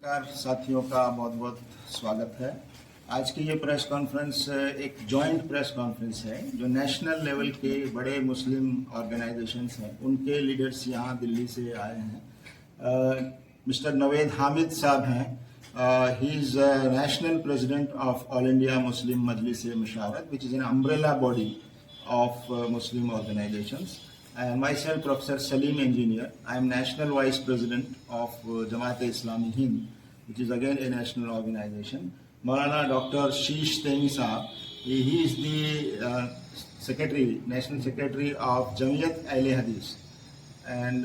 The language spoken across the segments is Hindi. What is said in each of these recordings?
नमस्कार साथियों का बहुत बहुत स्वागत है। आज की ये प्रेस कॉन्फ्रेंस एक जॉइंट प्रेस कॉन्फ्रेंस है जो नेशनल लेवल के बड़े मुस्लिम ऑर्गेनाइजेशंस हैं उनके लीडर्स यहाँ दिल्ली से आए हैं। मिस्टर नवेद हामिद साहब हैं, he is national president of All India Muslim Majlis Mushawarat which is an umbrella body of Muslim organizations. And myself, Professor Salim Engineer, I am National Vice President of Jamaat-e-Islami Hind, which is again a national organization. Maulana Dr. Sheesh Taimi Saab, he is the Secretary, National Secretary of Jamiyat Ahle Hadith. And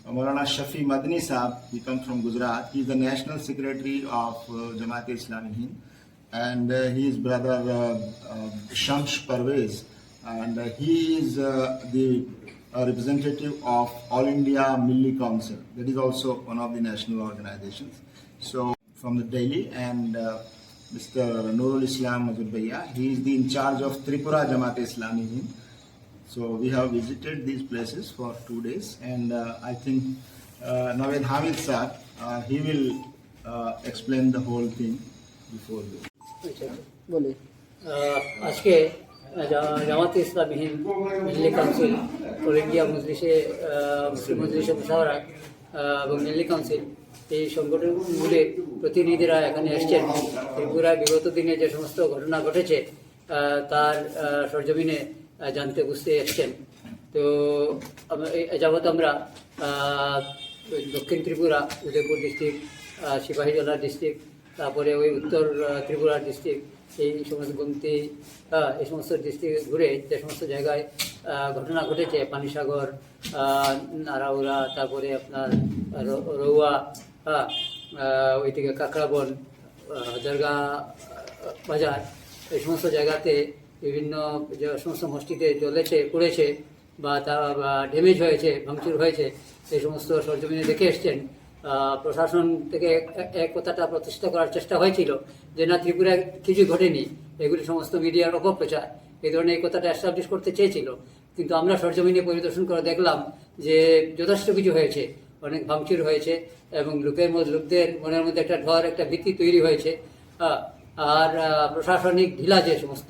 Maulana Shafi Madni Saab, he comes from Gujarat, he is the National Secretary of Jamaat-e-Islami Hind. And his brother Shams Parvez, and he is the representative of All India Milli Council, that is also one of the national organizations. So from the Delhi, and Mr. Nurul Islam Mazur Bhaiya, he is the in charge of Tripura Jamaat-e-Islami Hind. So we have visited these places for 2 days, and I think Naved Hamid sir, he will explain the whole thing before you. बोले आज के Jamaate Islami Hind Milli council all India Muslim Mushawarat এবং মিল্লি কাউন্সিল এই সংগঠনগুলির প্রতিনিধিরা এখানে এসেছেন। ত্রিপুরায় বিগত দিনে যে সমস্ত ঘটনা ঘটেছে তার সরজমিনে জানতে বুঝতে এসেছেন। তো যাবৎ আমরা দক্ষিণ ত্রিপুরা উদয়পুর ডিস্ট্রিক্ট, সিপাহীজলা ডিস্ট্রিক্ট, তারপরে ওই উত্তর ত্রিপুরা ডিস্ট্রিক্ট, এই সমস্ত গুমতি, এই সমস্ত ডিস্ট্রিক্ট ঘুরে যে সমস্ত জায়গায় ঘটনা ঘটেছে, পানিসাগর, নারাউরা, তারপরে আপনার রৌয়া, ওইদিকে কাকড়াবন, দরগা বাজার, এই সমস্ত জায়গাতে বিভিন্ন যে সমস্ত মসজিদে জ্বলেছে, পড়েছে বা তা ড্যামেজ হয়েছে, ভাঙচুর হয়েছে, এই সমস্ত সরজমিনে দেখে এসছেন। প্রশাসন থেকে এক কথাটা প্রতিষ্ঠা করার চেষ্টা হয়েছিল যে না, ত্রিপুরায় কিছু ঘটেনি, এগুলি সমস্ত মিডিয়ার অপপ্রচার, এই ধরনের এই কথাটা এস্টাবলিশ করতে চেয়েছিল। কিন্তু আমরা সরজমিনে পরিদর্শন করে দেখলাম যে যথেষ্ট কিছু হয়েছে, অনেক ভাঙচুর হয়েছে এবং লোকদের মনের মধ্যে একটা ডর, একটা ভীতি তৈরি হয়েছে। আর প্রশাসনিক ঢিলা যে সমস্ত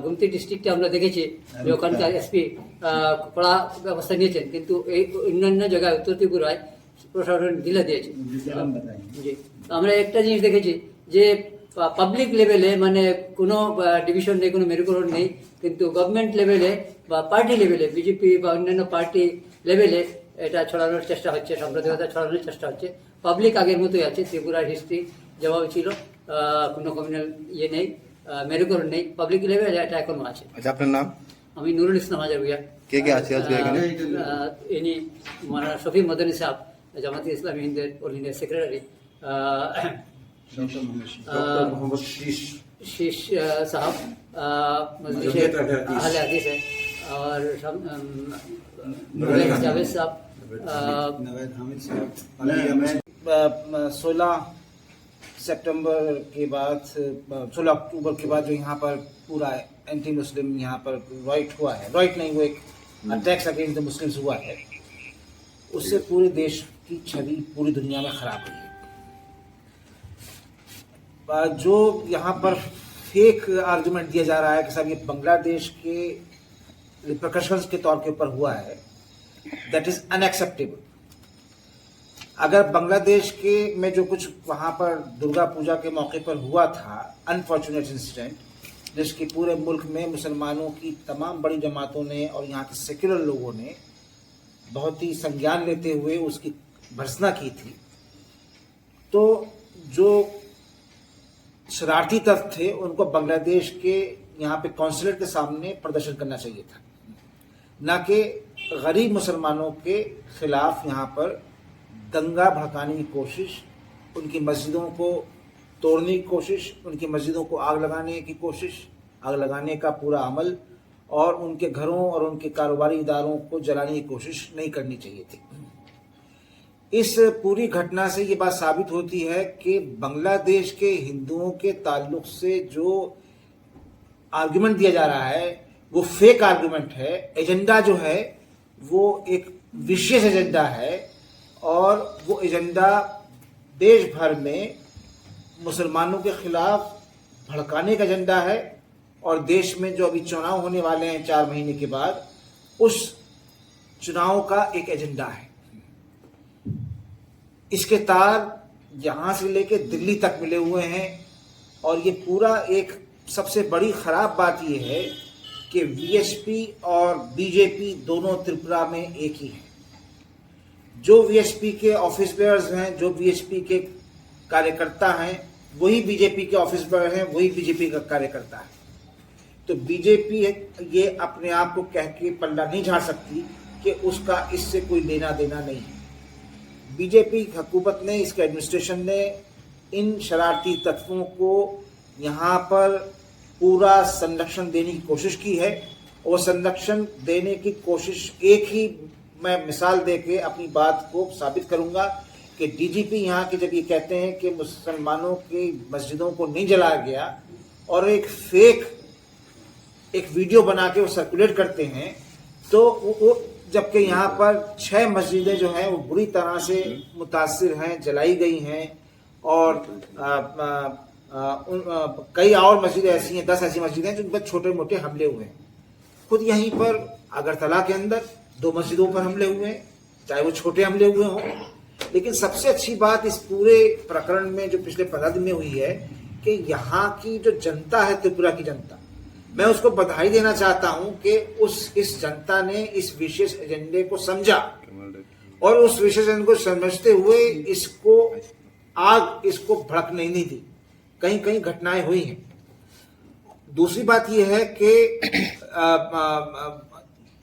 গুমতি ডিস্ট্রিক্টে আমরা দেখেছি যে ওখানকার এসপি কড়া ব্যবস্থা নিয়েছেন, কিন্তু এই অন্যান্য জায়গায় উত্তর ত্রিপুরায় প্রশাসন ঢিলা দিয়েছে। জি, আমরা একটা জিনিস দেখেছি যে পাবলিক লেভেলে মানে কোনো ডিভিশন নেই, কোনো মেরুকরণ নেই, কিন্তু গভর্নমেন্ট লেভেলে বা পার্টি লেভেলে, বিজেপি বা অন্যান্য পার্টি লেভেলে এটা ছড়ানোর চেষ্টা হচ্ছে, সাম্প্রদায়িকতা ছড়ানোর চেষ্টা হচ্ছে। পাবলিক আগের মতোই আছে, ত্রিপুরার হিস্ট্রি যেভাবে ছিল, কোনো কমিউনাল ইয়ে নেই, মেরুকরণ নেই, পাবলিক লেভেলে এটা এখনো আছে। আচ্ছা, আপনার নাম? আমি নুরুল ইসলাম হাজার ভুইয়া। কে কে আছে আজকে এখানে? ইনি মাওলানা শফি মদনী সাহেব, জামাতে ইসলামী হিন্দের অল ইন্ডিয়া সেক্রেটারি, मोहम्मद शीश साहब मजलिस अहले हदीस है, और जावेद साहब, नवेद हामिद साहब। 16 सितंबर के बाद, 16 अक्टूबर के बाद जो यहाँ पर पूरा एंटी मुस्लिम यहाँ पर राइट हुआ है, राइट नहीं, वो एक अटैक्स अगेंस्ट द मुस्लिम्स हुआ है, उससे पूरे देश की छवि पूरी दुनिया में खराब हुई है। जो यहाँ पर फेक आर्गुमेंट दिया जा रहा है कि साहब ये बांग्लादेश के रिपरकशंस के तौर के ऊपर हुआ है, दैट इज अनएक्सेप्टेबल। अगर बांग्लादेश के में जो कुछ वहाँ पर दुर्गा पूजा के मौके पर हुआ था, अनफॉर्चुनेट इंसिडेंट, जिसकी पूरे मुल्क में मुसलमानों की तमाम बड़ी जमातों ने और यहाँ के सेक्युलर लोगों ने बहुत ही संज्ञान लेते हुए उसकी भर्त्सना की थी, तो जो शरारती तत्व थे उनको बांग्लादेश के यहाँ पे कौंसलेट के सामने प्रदर्शन करना चाहिए था, न कि गरीब मुसलमानों के खिलाफ यहाँ पर दंगा भड़काने की कोशिश, उनकी मस्जिदों को तोड़ने की कोशिश, उनकी मस्जिदों को आग लगाने की कोशिश, आग लगाने का पूरा अमल, और उनके घरों और उनके कारोबारी इदारों को जलाने की कोशिश नहीं करनी चाहिए थी। इस पूरी घटना से ये बात साबित होती है कि बांग्लादेश के हिंदुओं के ताल्लुक से जो आर्गुमेंट दिया जा रहा है वो फेक आर्गुमेंट है। एजेंडा जो है वो एक विशेष एजेंडा है, और वो एजेंडा देश भर में मुसलमानों के खिलाफ भड़काने का एजेंडा है और देश में जो अभी चुनाव होने वाले हैं 4 महीने के बाद, उस चुनाव का एक एजेंडा है। इसके तार यहां से लेके दिल्ली तक मिले हुए हैं और ये पूरा एक सबसे बड़ी खराब बात ये है कि वीएसपी और बीजेपी दोनों त्रिपुरा में एक ही है। जो वीएसपी के ऑफिस बेयर्स हैं, जो वीएसपी के कार्यकर्ता हैं, वही बीजेपी के ऑफिस बेयर हैं, वही बीजेपी का कार्यकर्ता है। तो बीजेपी ये अपने आप को कह के पल्ला नहीं झाड़ सकती कि उसका इससे कोई लेना देना नहीं है। बीजेपी हुकूमत ने, इसके एडमिनिस्ट्रेशन ने इन शरारती तत्वों को यहाँ पर पूरा संरक्षण देने की कोशिश की है और संरक्षण देने की कोशिश एक ही मैं मिसाल देके अपनी बात को साबित करूंगा कि डीजीपी यहाँ के जब ये कहते हैं कि मुसलमानों की मस्जिदों को नहीं जलाया गया और एक फेक एक वीडियो बना के वो सर्कुलेट करते हैं, तो वो जबकि यहाँ पर 6 मस्जिदें जो हैं वो बुरी तरह से मुतासिर हैं, जलाई गई हैं और कई और मस्जिदें ऐसी हैं, 10 ऐसी मस्जिदें हैं जिन पर छोटे मोटे हमले हुए हैं। खुद यहीं पर अगरतला के अंदर 2 मस्जिदों पर हमले हुए हैं, चाहे वो छोटे हमले हुए हों। लेकिन सबसे अच्छी बात इस पूरे प्रकरण में जो पिछले 15 दिन में हुई है कि यहाँ की जो जनता है, त्रिपुरा की जनता, मैं उसको बधाई देना चाहता हूं कि इस जनता ने इस विशेष एजेंडे को समझा और उस विशेष एजेंडे को समझते हुए इसको भड़क नहीं दी। कहीं कहीं घटनाएं हुई हैं। दूसरी बात यह है कि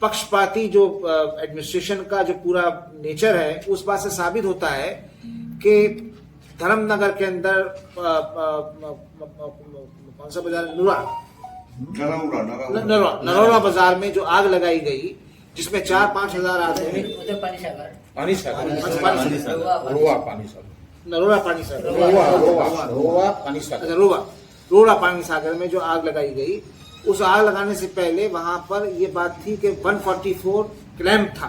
पक्षपाती जो एडमिनिस्ट्रेशन का जो पूरा नेचर है, उस बात से साबित होता है कि धर्मनगर के अंदर कौन सा बाजार, नरोरा बाजार में जो आग लगाई गई, जिसमें 4-5 हजार आदमी, रोड़ा पानी सागर में जो आग लगाई गई, उस आग लगाने से पहले वहां पर ये बात थी कि 144 क्लैम्प था।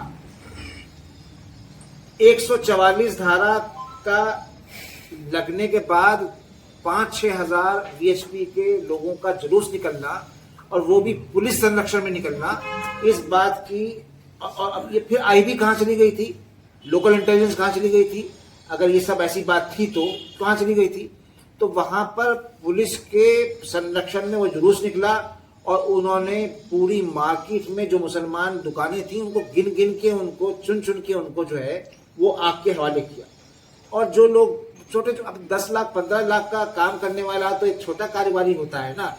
144 धारा का लगने के बाद 5-6 हजार वीएचपी के लोगों का जुलूस निकलना और वो भी पुलिस संरक्षण में निकलना, इस बात की, और अब ये फिर आईबी कहाँ चली गई थी, लोकल इंटेलिजेंस कहाँ चली गई थी, अगर ये सब ऐसी बात थी तो कहाँ चली गई थी। तो वहां पर पुलिस के संरक्षण में वो जुलूस निकला और उन्होंने पूरी मार्केट में जो मुसलमान दुकानें थी उनको गिन गिन के, उनको चुन चुन के उनको जो है वो आग के हवाले किया। और जो लोग छोटे, अब 10 लाख 15 लाख का काम करने वाला तो एक छोटा कारोबारी होता है ना,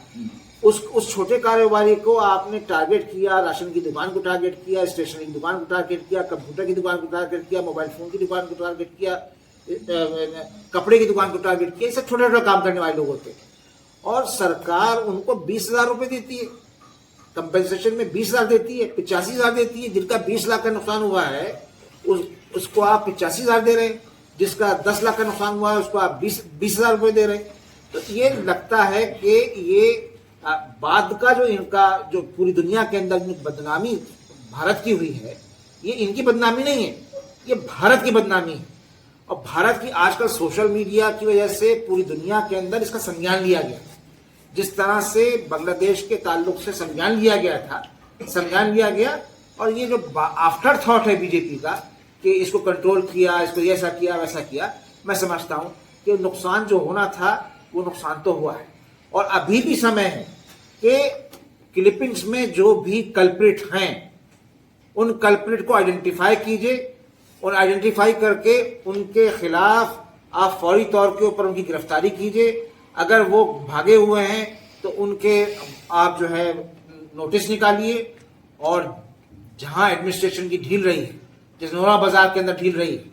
उस छोटे कारोबारी को आपने टारगेट किया, राशन की दुकान को टारगेट किया, स्टेशनरी की दुकान को टारगेट किया, कंप्यूटर की दुकान को टारगेट किया, मोबाइल फोन की दुकान को टारगेट किया, कपड़े की दुकान को टारगेट किया। ये सब छोटे छोटे काम करने वाले लोग होते हैं और सरकार उनको 20,000 रुपए देती है, कंपेंसेशन में 20,000 देती है, 85,000 देती है। जिनका 20 लाख का नुकसान हुआ है उसको आप 85,000 दे रहे हैं, जिसका 10 लाख का नुकसान हुआ है उसको आप 20,000 रुपए दे रहे हैं। तो ये लगता है कि ये बाद का जो इनका जो पूरी दुनिया के अंदर बदनामी भारत की हुई है, ये इनकी बदनामी नहीं है, ये भारत की बदनामी है। और भारत की आजकल सोशल मीडिया की वजह से पूरी दुनिया के अंदर इसका संज्ञान लिया गया। जिस तरह से बांग्लादेश के ताल्लुक से संज्ञान लिया गया था, संज्ञान लिया गया, और ये जो आफ्टर थॉट है बीजेपी का कि इसको कंट्रोल किया, इसको ऐसा किया वैसा किया, मैं समझता हूं कि नुकसान जो होना था वो नुकसान तो हुआ है। और अभी भी समय है कि क्लिपिंग्स में जो भी कल्प्रिट हैं उन कल्प्रिट को आइडेंटिफाई कीजिए और आइडेंटिफाई करके उनके खिलाफ आप फौरी तौर के ऊपर उनकी गिरफ्तारी कीजिए। अगर वो भागे हुए हैं तो उनके आप जो है नोटिस निकालिए और जहां एडमिनिस्ट्रेशन की ढील रही है, जैसे नोरा बाजार के अंदर ढील रही है,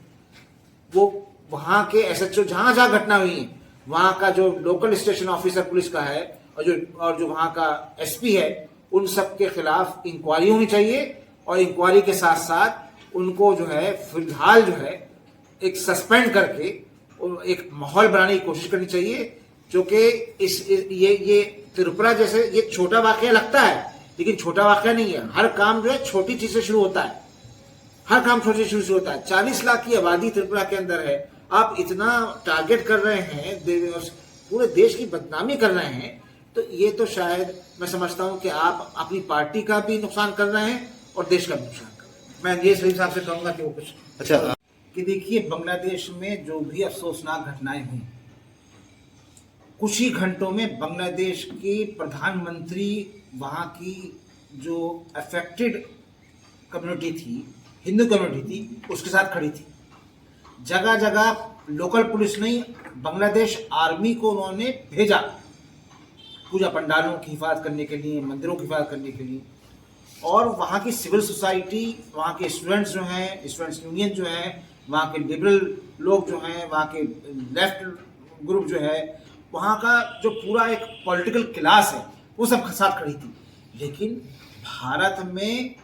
वो वहां के एसएचओ जहां जहां घटना हुई है वहां का जो लोकल स्टेशन ऑफिसर पुलिस का है और जो वहां का एसपी है, उन सब के खिलाफ इंक्वायरी होनी चाहिए। और इंक्वायरी के साथ साथ उनको जो है फिलहाल जो है एक सस्पेंड करके एक माहौल बनाने की कोशिश करनी चाहिए। जो कि ये त्रिपुरा जैसे ये छोटा वाकया लगता है, लेकिन छोटा वाकया नहीं है। हर काम जो है छोटी चीज से शुरू होता है, हर काम छोटी चीज से शुरू होता है। 40 लाख की आबादी त्रिपुरा के अंदर है आप इतना टारगेट कर रहे हैं, पूरे देश की बदनामी कर रहे हैं, तो ये तो शायद मैं समझता हूं कि आप अपनी पार्टी का भी नुकसान कर रहे हैं और देश का भी नुकसान कर रहे हैं। मैं ये सही हिसाब से कहूंगा कि वो कुछ अच्छा कि देखिए, बांग्लादेश में जो भी अफसोसनाक घटनाएं हुई, कुछ ही घंटों में बांग्लादेश के प्रधानमंत्री वहाँ की जो अफेक्टेड कम्युनिटी थी, हिंदू कम्युनिटी थी, उसके साथ खड़ी थी। जगह जगह लोकल पुलिस नहीं, बांग्लादेश आर्मी को उन्होंने भेजा पूजा पंडालों की हिफाजत करने के लिए, मंदिरों की हिफाजत करने के लिए। और वहाँ की सिविल सोसाइटी, वहाँ के स्टूडेंट्स जो हैं, स्टूडेंट्स यूनियन जो हैं, वहाँ के लिबरल लोग जो हैं, वहाँ के लेफ्ट ग्रुप जो है, वहाँ का जो पूरा एक पॉलिटिकल क्लास है, वो सब साथ खड़ी थी। लेकिन भारत में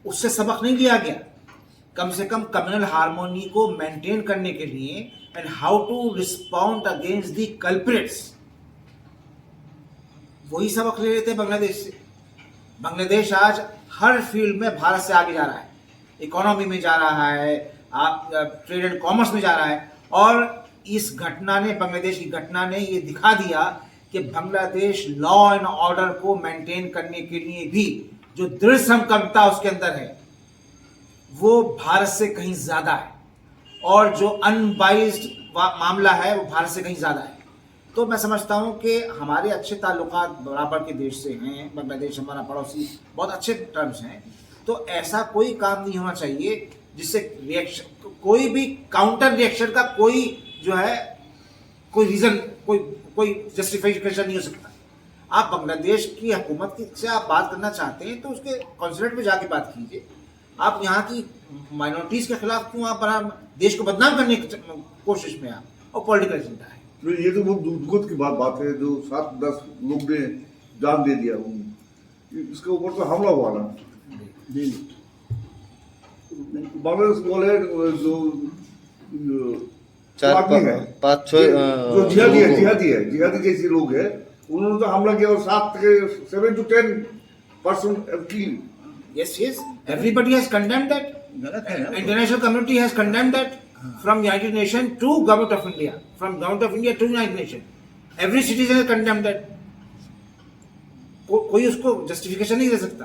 उससे सबक नहीं लिया गया। कम से कम कम्युनल हार्मोनी को मेंटेन करने के लिए and how to respond against the culprits, वही सबक ले रहे थे बांग्लादेश से। बांग्लादेश आज हर फील्ड में भारत से आगे जा रहा है, इकोनॉमी में जा रहा है, आप ट्रेड एंड कॉमर्स में जा रहा है। और इस घटना ने, बांग्लादेश की घटना ने ये दिखा दिया कि बांग्लादेश लॉ एंड ऑर्डर को मेंटेन करने के लिए भी जो दृढ़ संकल्पता उसके अंदर है, वो भारत से कहीं ज्यादा है। और जो अनबाइज्ड मामला है, वो भारत से कहीं ज्यादा है। तो मैं समझता हूं कि हमारे अच्छे ताल्लुकात बराबर के देश से हैं, बांग्लादेश हमारा पड़ोसी, बहुत अच्छे टर्म्स हैं। तो ऐसा कोई काम नहीं होना चाहिए जिससे रिएक्शन, कोई भी काउंटर रिएक्शन का कोई जो है कोई रीजन, कोई जस्टिफिकेशन नहीं हो सकता। आप बांग्लादेश की हुकूमत से आप बात करना चाहते हैं तो उसके कॉन्सुलेट में जाके बात कीजिए। आप यहाँ की माइनॉरिटीज के खिलाफ क्यों आप देश को बदनाम करने की कोशिश में आप, और पॉलिटिकल एजेंडा है। तो ये तो बहुत दुखद की बात है, जो 7-10 लोग ने जान दे दिया, इसके ऊपर तो हमला हुआ ना। बांग्लादेश वाले जो पाँच छः जो जिहादी जैसे लोग हैं, उन्होंने तो हमला किया और 7 to 10% kill. Yes, everybody has condemned that. International community has condemned that. From United Nations to Government of India, from Government of India to United Nations, every citizen has condemned that. कोई उसको जस्टिफिकेशन नहीं दे सकता।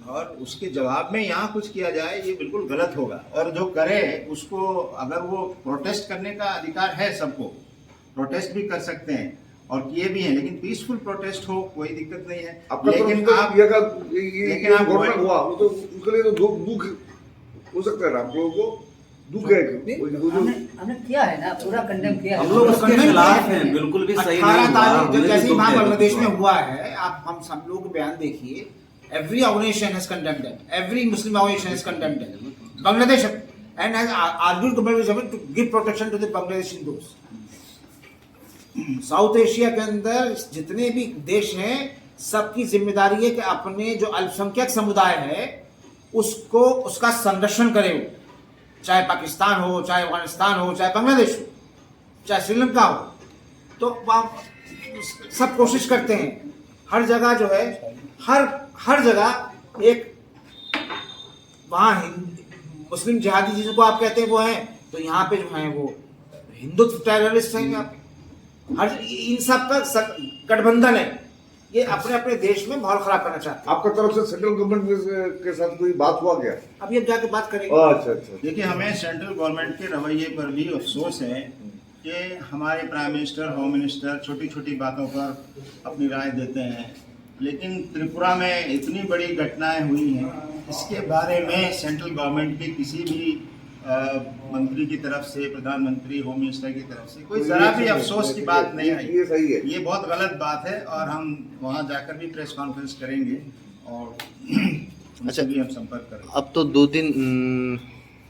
और उसके जवाब में यहाँ कुछ किया जाए, ये बिल्कुल गलत होगा। और जो करे उसको, अगर वो प्रोटेस्ट करने का अधिकार है, सबको प्रोटेस्ट भी कर सकते हैं और किए भी हैं, लेकिन पीसफुल प्रोटेस्ट हो, कोई दिक्कत नहीं है। लेकिन आप हुआ वो तो उसके लिए तो दुख हो सकता है ना, आप लोगों को दुख है। हमने किया है ना, पूरा कंडेम किया है। हम लोग उसके खिलाफ हैं, बिल्कुल भी सही 18 नहीं तारीख हुआ। जैसे वहां बांग्लादेश में हुआ है, आप हम सब लोग बयान देखिए। Every organisation has condemned it, every Muslim organisation has condemned it, Bangladesh and has argued government to give protection to the Bangladeshi Hindus. South Asia के अंदर जितने भी देश हैं, सबकी जिम्मेदारी है कि अपने जो अल्पसंख्यक समुदाय है उसको, उसका संरक्षण करे, चाहे पाकिस्तान हो, चाहे अफगानिस्तान हो, चाहे बांग्लादेश हो, चाहे श्रीलंका हो। तो सब कोशिश करते हैं, हर जगह जो है, हर जगह एक वहाँ मुस्लिम जिहादी जिनको आप कहते हैं वो हैं, तो यहाँ पे जो हैं वो हिंदुत्व टेररिस्ट हैं। आप हर इन सब का गठबंधन है, ये अपने अपने देश में माहौल खराब करना चाहते हैं। आपका तरफ से सेंट्रल गवर्नमेंट के साथ कोई बात हुआ क्या? अब ये जाके बात करेंगे। अच्छा। देखिए, हमें सेंट्रल गवर्नमेंट के रवैये पर भी अफसोस है कि हमारे प्राइम मिनिस्टर, होम मिनिस्टर छोटी छोटी बातों पर अपनी राय देते हैं, लेकिन त्रिपुरा में इतनी बड़ी घटनाएं हुई हैं, इसके बारे में सेंट्रल गवर्नमेंट के किसी भी मंत्री की तरफ से, प्रधानमंत्री, होम मिनिस्टर की तरफ से कोई जरा भी अफसोस की बात नहीं आई। ये सही है, ये बहुत गलत बात है और हम वहाँ जाकर भी प्रेस कॉन्फ्रेंस करेंगे और उनसे भी हम संपर्क करेंगे। अब तो 2 दिन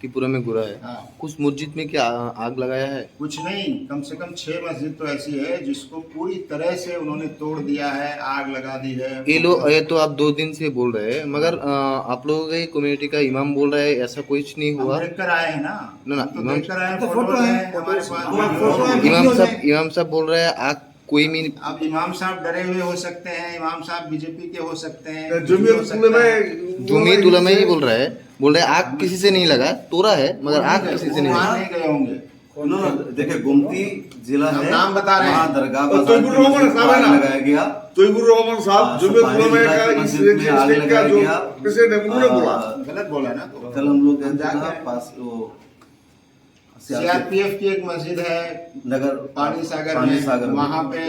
त्रिपुरा में गुरा है। हाँ। कुछ मस्जिद में क्या आग लगाया है? कुछ नहीं, कम से कम 6 मस्जिद तो ऐसी है जिसको पूरी तरह से उन्होंने तोड़ दिया है, आग लगा दी है। ये तो आप 2 दिन से बोल रहे हैं, मगर आप लोगों के कम्युनिटी का इमाम बोल रहा है ऐसा कुछ नहीं हुआ। देख कर आए हैं ना, ना, तो इमाम देख कर आए हैं, तो फोटो फोटो है, है हमारे पास, फोटो है। इमाम साहब बोल रहे हैं आग कोई भी। अब इमाम साहब डरे हुए हो सकते हैं, इमाम साहब बीजेपी के हो सकते हैं, जमीयत उलमा ही बोल रहा है, आग किसी से नहीं लगा, तोड़ा है मगर आग किसी से नहीं लगा। नहीं गए होंगे, उन्होंने देखिए गोमती जिला हम है, नाम बता रहे हैं। वहाँ दरगाह तो बाजार तुम रोमन में साहब है आग ना? लगाया गया। तोयबुर रहमान साहब जुम्मत उलमा का इस मस्जिद में आग स्टेट का लगाया जो गया। प्रेसिडेंट है उन्होंने बोला गलत बोला ना तो कल हम लोग हम गए थे जाके ना आए। पास वो सीआरपीएफ की एक मस्जिद है नगर पानी सागर में, वहाँ पे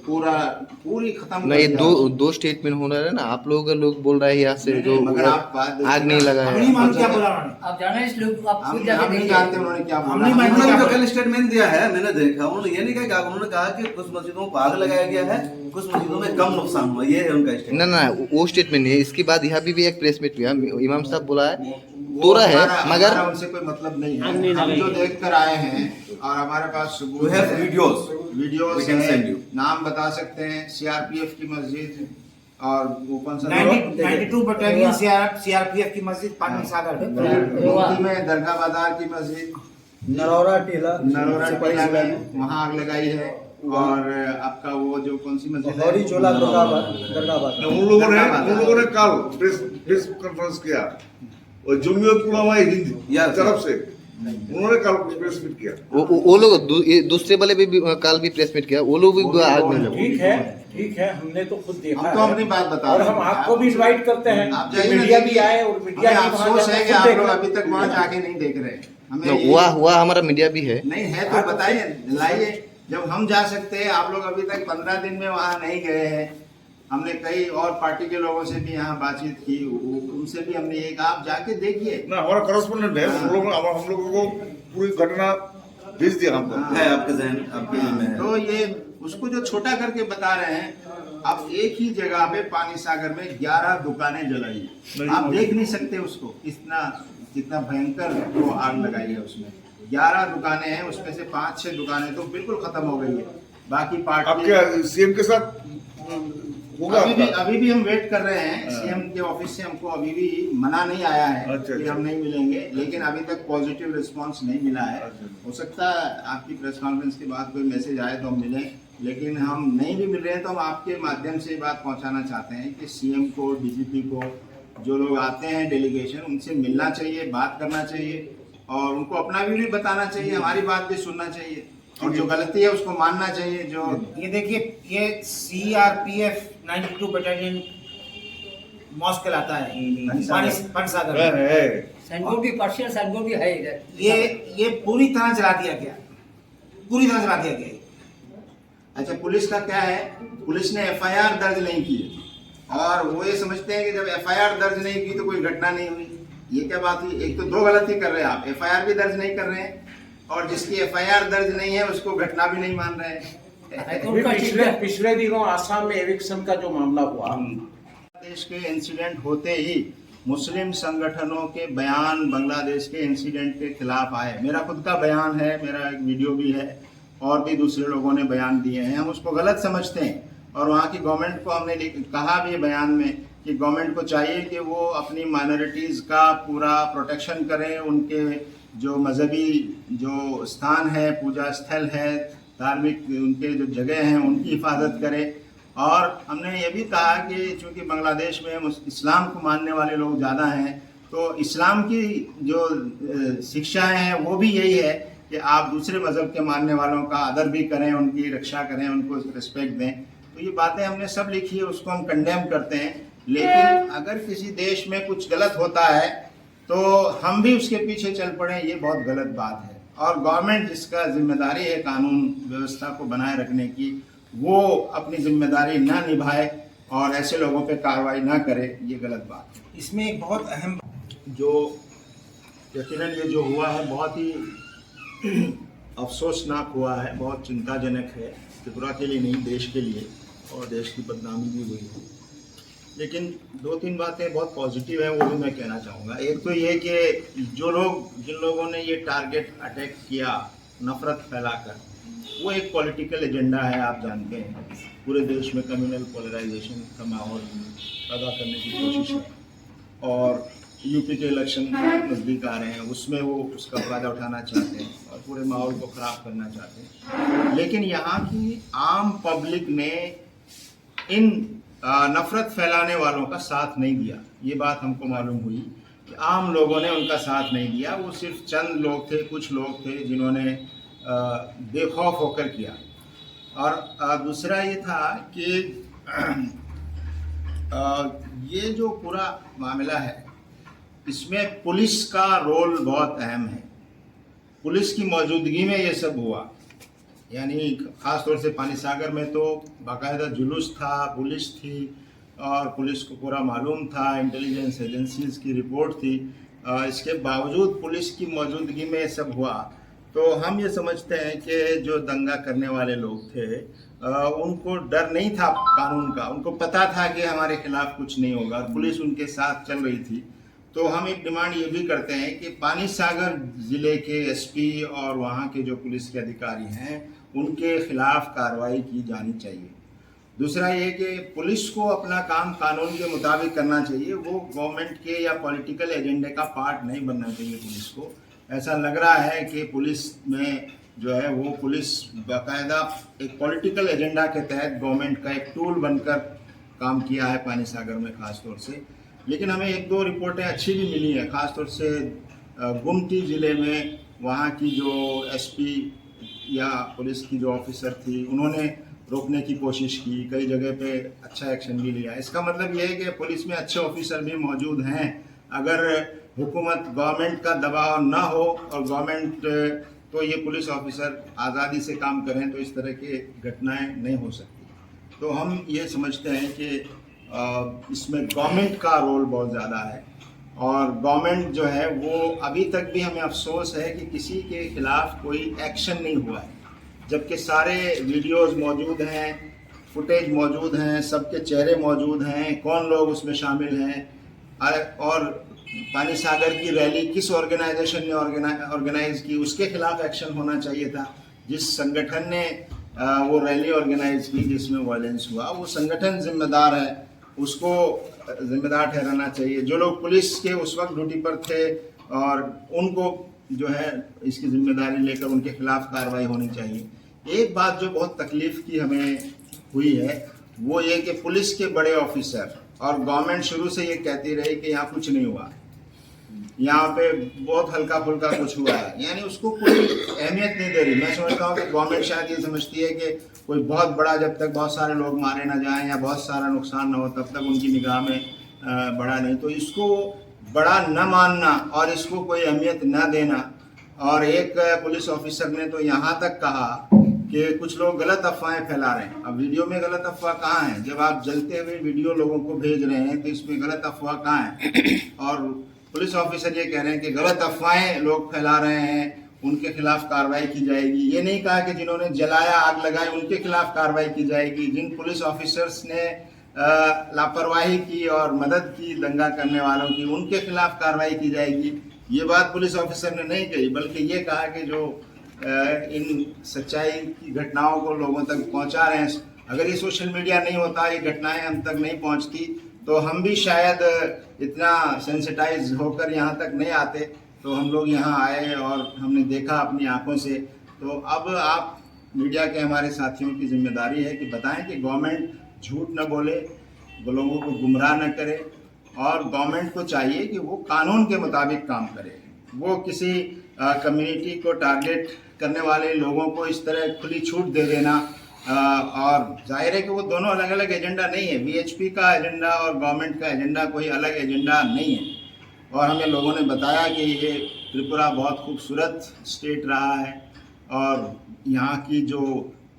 पूरी खत्म नहीं, कर दो दिया। दो स्टेटमेंट हो रहा है ना, आप लोग बोल रहे हैं यहाँ से नहीं, जो मगर आप बात देखिए आग नहीं ना। लगा हम है। नहीं मालूम क्या बोला उन्होंने। आप जर्नलिस्ट लोग आप हम खुद जाके हम नहीं देखिए। जानते उन्होंने क्या बोला। नहीं मानते उन्होंने क्या जो बोला। कल स्टेटमेंट दिया है मैंने देखा, उन्होंने ये नहीं कहा कि उन्होंने कहा कि कुछ मस्जिदों को आग लगाया गया है, कुछ मस्जिदों में कम नुकसान हुआ, ये है उनका ना स्टेटमेंट। ना, वो स्टेटमेंट नहीं है। इसके बाद यहाँ भी एक प्रेस मीट हुआ, इमाम साहब बोला है तोड़ा है, मगर हमारा उनसे कोई मतलब नहीं है। हम जो देख कर आए हैं और हमारे पास We सबूत have है, videos. वीडियोस We can हैं, send you. नाम बता सकते हैं, सीआरपीएफ की मस्जिद और वो कौन सा 92 बटालियन सीआरपीएफ की मस्जिद पानी सागर में। गोमती में दरगाह बाजार की मस्जिद, नरौरा टीला नरोरा टीला में वहाँ आग लगाई है, और आपका वो जो कौन सी मस्जिद है? हौरी चोला दरगाबाद उन लोगों ने कल प्रेस कॉन्फ्रेंस किया और जमीयत उलमा हिंद Yes. तरफ से उन्होंने कल प्रेस मीट किया। वो लोग दूसरे वाले भी कल भी प्रेस मीट किया, वो लोग भी आग नहीं लगा। ठीक है, हमने तो खुद देखा हम तो अपनी बात बता और रहे हम हैं। आपको भी इनवाइट करते हैं आप कि जाइए ना, मीडिया भी देखिए। आए और मीडिया हमें भी वहाँ अफसोस है जाकर कि खुद आप देख लोग रहे हैं। अभी तक वहाँ जाके नहीं देख रहे। हमें तो ये- हुआ हमारा मीडिया भी है। नहीं है तो बताइए, लाइए। जब हम जा सकते हैं, आप लोग अभी तक 15 दिन में वहाँ नहीं गए हैं। हमने कई और पार्टी के लोगों से भी यहाँ बातचीत की, उनसे भी हमने ये कहा आप जाके देखिए। ना हमारा करस्पॉन्डेंट है, हम लोगों को पूरी घटना भेज दिया हमको। है आपके जहन आपके जहन में है। तो ये उसको जो छोटा करके बता रहे हैं, आप एक ही जगह पे पानी सागर में 11 दुकानें जलाई। आप देख नहीं सकते उसको, कितना भयंकर वो आग लगाई है उसमें। 11 दुकानें हैं, उसमें से 5-6 दुकानें तो बिल्कुल खत्म हो गई है। बाकी आप पार्टी क्या सीएम के साथ होगा आपका? अभी भी हम वेट कर रहे हैं। सीएम के ऑफिस से हमको अभी भी मना नहीं आया है अच्छा, कि अच्छा। हम नहीं मिलेंगे, लेकिन अभी तक पॉजिटिव रिस्पांस नहीं मिला है। हो सकता है आपकी प्रेस कॉन्फ्रेंस के बाद कोई मैसेज आए तो हम मिलें, लेकिन हम नहीं भी मिल रहे हैं तो हम आपके माध्यम से ये बात पहुंचाना चाहते हैं कि सीएम को, डीजीपी को, जो लोग आते हैं डेलीगेशन, उनसे मिलना चाहिए, बात करना चाहिए और उनको अपना भी बताना चाहिए, हमारी बात भी सुनना चाहिए और जो गलती है उसको मानना चाहिए। जो ये देखिए, ये सीआरपीएफ 92 बटालियन मॉस्क कहलाता है पानी सागर में। है। साइनबोर्ड भी पार्शियल साइनबोर्ड भी है इधर। ये पूरी तरह जला दिया गया, पूरी तरह जला दिया गया। अच्छा, पुलिस का क्या है? पुलिस ने एफआईआर दर्ज नहीं की और वो ये समझते हैं कि जब एफआईआर दर्ज नहीं की तो कोई घटना नहीं हुई। ये क्या बात हुई? एक तो दो गलती कर रहे हैं आप, एफआईआर भी दर्ज नहीं कर रहे हैं और जिसकी एफआईआर दर्ज नहीं है उसको घटना भी नहीं मान रहे हैं। हाईकोर्ट का पिछले दिनों आसाम में एविक्शन का जो मामला हुआ, बांग्लादेश के इंसिडेंट होते ही मुस्लिम संगठनों के बयान बांग्लादेश के इंसिडेंट के खिलाफ आए। मेरा खुद का बयान है, मेरा एक वीडियो भी है और भी दूसरे लोगों ने बयान दिए हैं। हम उसको गलत समझते हैं और वहाँ की गवर्नमेंट को हमने कहा भी बयान में कि गवर्नमेंट को चाहिए कि वो अपनी माइनॉरिटीज़ का पूरा प्रोटेक्शन करें, उनके जो मजहबी जो स्थान है, पूजा स्थल है, धार्मिक उनके जो जगह हैं उनकी हिफाजत करें। और हमने ये भी कहा कि चूँकि बांग्लादेश में इस्लाम को मानने वाले लोग ज़्यादा हैं, तो इस्लाम की जो शिक्षाएं हैं वो भी यही है कि आप दूसरे मज़हब के मानने वालों का आदर भी करें, उनकी रक्षा करें, उनको रिस्पेक्ट दें। तो ये बातें हमने सब लिखी है, उसको हम कंडेम करते हैं। लेकिन अगर किसी देश में कुछ गलत होता है तो हम भी उसके पीछे चल पड़े, ये बहुत गलत बात है। और गवर्नमेंट जिसका जिम्मेदारी है कानून व्यवस्था को बनाए रखने की, वो अपनी जिम्मेदारी ना निभाए और ऐसे लोगों पे कार्रवाई ना करे, ये गलत बात है। इसमें एक बहुत अहम जो यकीनन ये जो हुआ है बहुत ही अफसोसनाक हुआ है, बहुत चिंताजनक है, त्रिपुरा के लिए नहीं देश के लिए, और देश की बदनामी भी हुई है। लेकिन 2-3 बातें बहुत पॉजिटिव हैं, वो भी मैं कहना चाहूँगा। एक तो ये कि जिन लोगों ने ये टारगेट अटैक किया नफरत फैलाकर, वो एक पॉलिटिकल एजेंडा है, आप जानते हैं। पूरे देश में कम्युनल पोलराइजेशन का माहौल पैदा करने की कोशिश है और यूपी के इलेक्शन नज़दीक आ रहे हैं, उसमें वो उसका फ़ायदा उठाना चाहते हैं और पूरे माहौल को ख़राब करना चाहते हैं। लेकिन यहाँ की आम पब्लिक ने इन नफ़रत फैलाने वालों का साथ नहीं दिया। ये बात हमको मालूम हुई कि आम लोगों ने उनका साथ नहीं दिया। वो सिर्फ चंद लोग थे, कुछ लोग थे जिन्होंने बेखौफ होकर किया। और दूसरा ये था कि ये जो पूरा मामला है इसमें पुलिस का रोल बहुत अहम है। पुलिस की मौजूदगी में ये सब हुआ, यानी ख़ास तौर से पानीसागर में तो बाकायदा जुलूस था, पुलिस थी और पुलिस को पूरा मालूम था, इंटेलिजेंस एजेंसीज की रिपोर्ट थी। इसके बावजूद पुलिस की मौजूदगी में ये सब हुआ। तो हम ये समझते हैं कि जो दंगा करने वाले लोग थे उनको डर नहीं था कानून का, उनको पता था कि हमारे खिलाफ कुछ नहीं होगा और पुलिस उनके साथ चल रही थी। तो हम एक डिमांड ये भी करते हैं कि पानीसागर ज़िले के एसपी और वहाँ के जो पुलिस के अधिकारी हैं उनके खिलाफ कार्रवाई की जानी चाहिए। दूसरा ये कि पुलिस को अपना काम कानून के मुताबिक करना चाहिए, वो गवर्नमेंट के या पॉलिटिकल एजेंडे का पार्ट नहीं बनना चाहिए पुलिस को। ऐसा लग रहा है कि पुलिस में जो है वो पुलिस बाकायदा एक पॉलिटिकल एजेंडा के तहत गवर्नमेंट का एक टूल बनकर काम किया है पानीसागर में ख़ास तौर से। लेकिन हमें एक दो रिपोर्टें अच्छी भी मिली हैं, ख़ास तौर से गुमती ज़िले में वहाँ की जो एसपी या पुलिस की जो ऑफिसर थी उन्होंने रोकने की कोशिश की, कई जगह पे अच्छा एक्शन भी लिया। इसका मतलब ये है कि पुलिस में अच्छे ऑफिसर भी मौजूद हैं। अगर हुकूमत गवर्नमेंट का दबाव ना हो और गवर्नमेंट तो ये पुलिस ऑफिसर आज़ादी से काम करें तो इस तरह की घटनाएं नहीं हो सकती। तो हम ये समझते हैं कि इसमें गवर्नमेंट का रोल बहुत ज़्यादा है और गवर्नमेंट जो है वो अभी तक भी हमें अफसोस है कि किसी के खिलाफ कोई एक्शन नहीं हुआ है, जबकि सारे वीडियोस मौजूद हैं, फुटेज मौजूद हैं, सबके चेहरे मौजूद हैं, कौन लोग उसमें शामिल हैं और पानीसागर की रैली किस ऑर्गेनाइजेशन ने ऑर्गेनाइज की उसके खिलाफ एक्शन होना चाहिए था। जिस संगठन ने वो रैली ऑर्गेनाइज की जिसमें वायलेंस हुआ वो संगठन जिम्मेदार है, उसको जिम्मेदार ठहराना चाहिए। जो लोग पुलिस के उस वक्त ड्यूटी पर थे और उनको जो है इसकी जिम्मेदारी लेकर उनके खिलाफ कार्रवाई होनी चाहिए। एक बात जो बहुत तकलीफ की हमें हुई है वो ये कि पुलिस के बड़े ऑफिसर और गवर्नमेंट शुरू से ये कहती रही कि यहाँ कुछ नहीं हुआ, यहाँ पे बहुत हल्का फुल्का कुछ हुआ है, यानी उसको कोई अहमियत नहीं दे रही। मैं समझता हूँ कि गवर्नमेंट शायद ये समझती है कि कोई बहुत बड़ा, जब तक बहुत सारे लोग मारे ना जाएं या बहुत सारा नुकसान ना हो तब तक उनकी निगाह में बड़ा नहीं। तो इसको बड़ा न मानना और इसको कोई अहमियत न देना। और एक पुलिस ऑफिसर ने तो यहाँ तक कहा कि कुछ लोग गलत अफवाहें फैला रहे हैं। अब वीडियो में गलत अफवाह कहाँ है? जब आप जलते हुए वीडियो लोगों को भेज रहे हैं तो इसमें गलत अफवाह कहाँ है? और पुलिस ऑफिसर ये कह रहे हैं कि गलत अफवाहें लोग फैला रहे हैं, उनके खिलाफ कार्रवाई की जाएगी। ये नहीं कहा कि जिन्होंने जलाया, आग लगाई, उनके खिलाफ कार्रवाई की जाएगी। जिन पुलिस ऑफिसर्स ने लापरवाही की और मदद की दंगा करने वालों की, उनके खिलाफ कार्रवाई की जाएगी। ये बात पुलिस ऑफिसर ने नहीं कही, बल्कि ये कहा कि जो इन सच्चाई की घटनाओं को लोगों तक पहुंचा रहे हैं, अगर ये सोशल मीडिया नहीं होता, ये घटनाएं हम तक नहीं पहुंचती तो हम भी शायद इतना सेंसिटाइज होकर यहाँ तक नहीं आते। तो हम लोग यहाँ आए और हमने देखा अपनी आंखों से। तो अब आप मीडिया के हमारे साथियों की जिम्मेदारी है कि बताएं कि गवर्नमेंट झूठ न बोले, लोगों को गुमराह न करे और गवर्नमेंट को चाहिए कि वो कानून के मुताबिक काम करे। वो किसी कम्युनिटी को टारगेट करने वाले लोगों को इस तरह खुली छूट दे देना, और जाहिर है कि वो दोनों अलग अलग एजेंडा नहीं है। वीएचपी का एजेंडा और गवर्नमेंट का एजेंडा कोई अलग एजेंडा नहीं है। और हमें लोगों ने बताया कि ये त्रिपुरा बहुत खूबसूरत स्टेट रहा है और यहाँ की जो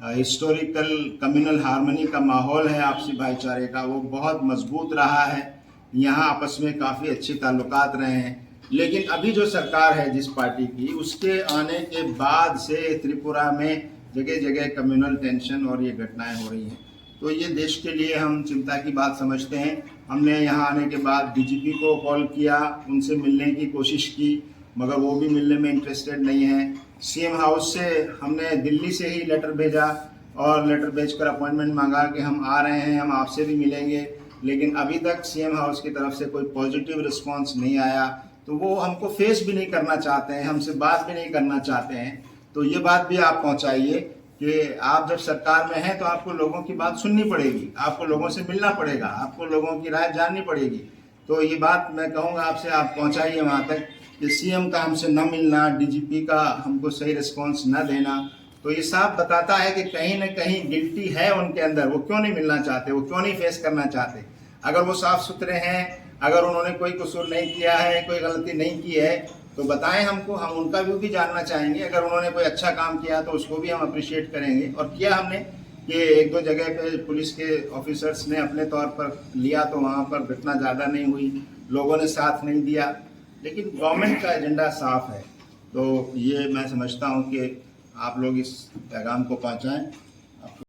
हिस्टोरिकल कम्युनल हार्मनी का माहौल है, आपसी भाईचारे का, वो बहुत मजबूत रहा है। यहाँ आपस में काफ़ी अच्छे ताल्लुकात रहे हैं। लेकिन अभी जो सरकार है जिस पार्टी की, उसके आने के बाद से त्रिपुरा में जगह जगह कम्युनल टेंशन और ये घटनाएं हो रही हैं। तो ये देश के लिए हम चिंता की बात समझते हैं। हमने यहाँ आने के बाद डीजीपी को कॉल किया, उनसे मिलने की कोशिश की, मगर वो भी मिलने में इंटरेस्टेड नहीं है। सीएम हाउस से हमने दिल्ली से ही लेटर भेजा और लेटर भेजकर अपॉइंटमेंट मांगा कि हम आ रहे हैं, हम आपसे भी मिलेंगे। लेकिन अभी तक सीएम हाउस की तरफ से कोई पॉजिटिव रिस्पांस नहीं आया। तो वो हमको फेस भी नहीं करना चाहते हैं, हमसे बात भी नहीं करना चाहते हैं। तो ये बात भी आप पहुंचाइए कि आप जब सरकार में हैं तो आपको लोगों की बात सुननी पड़ेगी, आपको लोगों से मिलना पड़ेगा, आपको लोगों की राय जाननी पड़ेगी। तो ये बात मैं कहूँगा आपसे, आप पहुंचाइए वहाँ तक कि सीएम का हमसे न मिलना, डीजीपी का हमको सही रिस्पांस न देना, तो ये साफ बताता है कि कहीं न कहीं गिल्टी है उनके अंदर। वो क्यों नहीं मिलना चाहते, वो क्यों नहीं फेस करना चाहते? अगर वो साफ सुथरे हैं, अगर उन्होंने कोई कसूर नहीं किया है, कोई गलती नहीं की है, तो बताएं हमको, हम उनका व्यू भी जानना चाहेंगे। अगर उन्होंने कोई अच्छा काम किया तो उसको भी हम अप्रिशिएट करेंगे। और किया हमने कि एक दो जगह पे पुलिस के ऑफिसर्स ने अपने तौर पर लिया तो वहाँ पर घटना ज़्यादा नहीं हुई, लोगों ने साथ नहीं दिया, लेकिन गवर्नमेंट का एजेंडा साफ है। तो ये मैं समझता हूँ कि आप लोग इस पैगाम को पहुँचाएँ